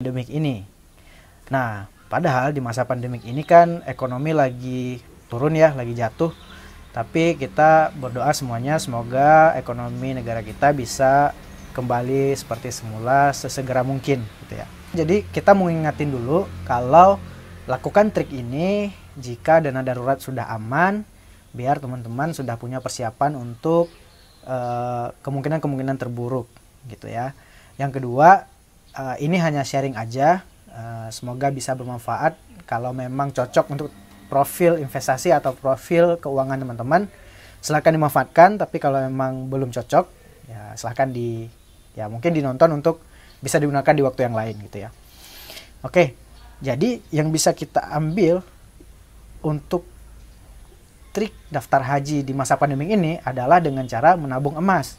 pandemik ini. Nah, padahal di masa pandemik ini kan ekonomi lagi turun ya, lagi jatuh. Tapi kita berdoa semuanya semoga ekonomi negara kita bisa kembali seperti semula sesegera mungkin gitu ya. Jadi kita mau ingatin dulu kalau lakukan trik ini jika dana darurat sudah aman, biar teman-teman sudah punya persiapan untuk kemungkinan-kemungkinan terburuk gitu ya. Yang kedua, ini hanya sharing aja, semoga bisa bermanfaat. Kalau memang cocok untuk profil investasi atau profil keuangan teman-teman, silahkan dimanfaatkan. Tapi kalau memang belum cocok, ya silahkan mungkin dinonton untuk bisa digunakan di waktu yang lain gitu ya. Oke, jadi yang bisa kita ambil untuk trik daftar haji di masa pandemi ini adalah dengan cara menabung emas.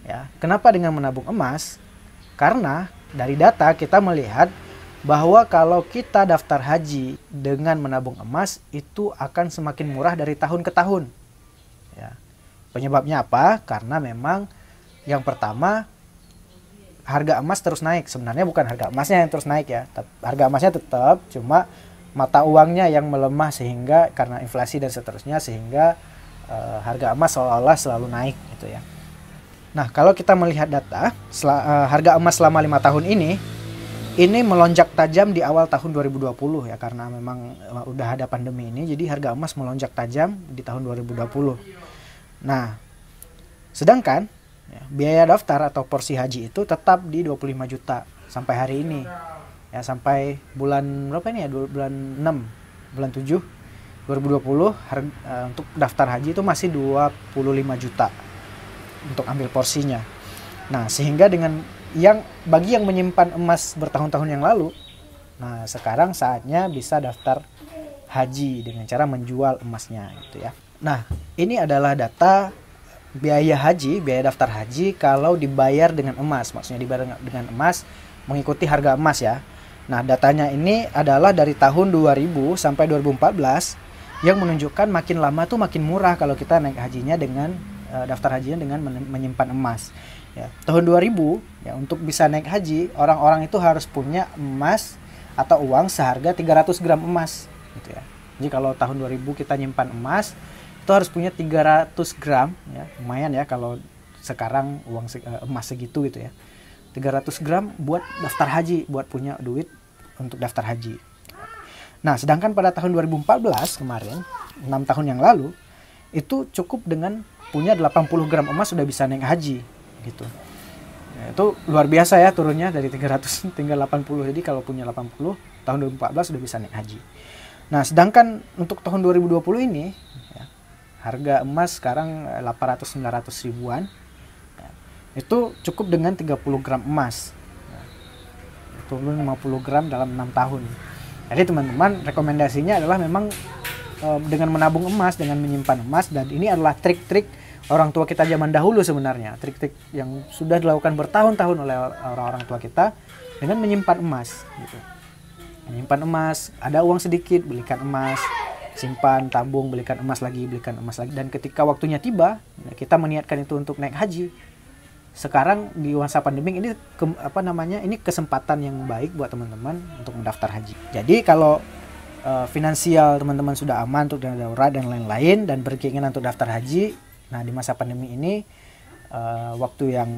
Ya, kenapa dengan menabung emas? Karena dari data kita melihat bahwa kalau kita daftar haji dengan menabung emas itu akan semakin murah dari tahun ke tahun. Ya. Penyebabnya apa? Karena memang yang pertama, harga emas terus naik. Sebenarnya bukan harga emasnya yang terus naik ya, harga emasnya tetap, cuma mata uangnya yang melemah sehingga karena inflasi dan seterusnya, sehingga harga emas seolah-olah selalu naik gitu ya. Nah, kalau kita melihat data harga emas selama 5 tahun ini melonjak tajam di awal tahun 2020 ya, karena memang udah ada pandemi ini, jadi harga emas melonjak tajam di tahun 2020. Nah, sedangkan biaya daftar atau porsi haji itu tetap di 25 juta sampai hari ini. Ya, sampai bulan berapa ini ya? Bulan 6, bulan 7 2020 untuk daftar haji itu masih 25 juta untuk ambil porsinya. Nah, sehingga dengan bagi yang menyimpan emas bertahun-tahun yang lalu, nah sekarang saatnya bisa daftar haji dengan cara menjual emasnya gitu ya. Nah, ini adalah data biaya daftar haji kalau dibayar dengan emas, maksudnya dibayar dengan emas mengikuti harga emas ya. Nah, datanya ini adalah dari tahun 2000 sampai 2014 yang menunjukkan makin lama tuh makin murah kalau kita naik hajinya dengan daftar hajinya dengan menyimpan emas. Ya, tahun 2000 ya, untuk bisa naik haji orang-orang itu harus punya emas atau uang seharga 300 gram emas gitu ya. Jadi kalau tahun 2000 kita nyimpan emas itu harus punya 300 gram ya, lumayan ya kalau sekarang emas segitu gitu ya. 300 gram buat daftar haji, buat punya duit untuk daftar haji. Nah, sedangkan pada tahun 2014 kemarin, 6 tahun yang lalu, itu cukup dengan punya 80 gram emas sudah bisa naik haji gitu. Ya, itu luar biasa ya turunnya dari 300 tinggal 80. Jadi kalau punya 80 tahun 2014 sudah bisa naik haji. Nah, sedangkan untuk tahun 2020 ini ya, harga emas sekarang 800-900 ribuan. Ya, itu cukup dengan 30 gram emas. Ya, turun 50 gram dalam 6 tahun. Jadi teman-teman, rekomendasinya adalah memang dengan menabung emas, dengan menyimpan emas, dan ini adalah trik-trik orang tua kita zaman dahulu sebenarnya. Trik-trik yang sudah dilakukan bertahun-tahun oleh orang-orang tua kita dengan menyimpan emas gitu. Menyimpan emas, ada uang sedikit, belikan emas, simpan, tabung, belikan emas lagi, dan ketika waktunya tiba, kita meniatkan itu untuk naik haji. Sekarang di masa pandemi ini ini kesempatan yang baik buat teman-teman untuk mendaftar haji. Jadi kalau finansial teman-teman sudah aman untuk dana darurat dan lain-lain dan berkeinginan untuk daftar haji, nah di masa pandemi ini waktu yang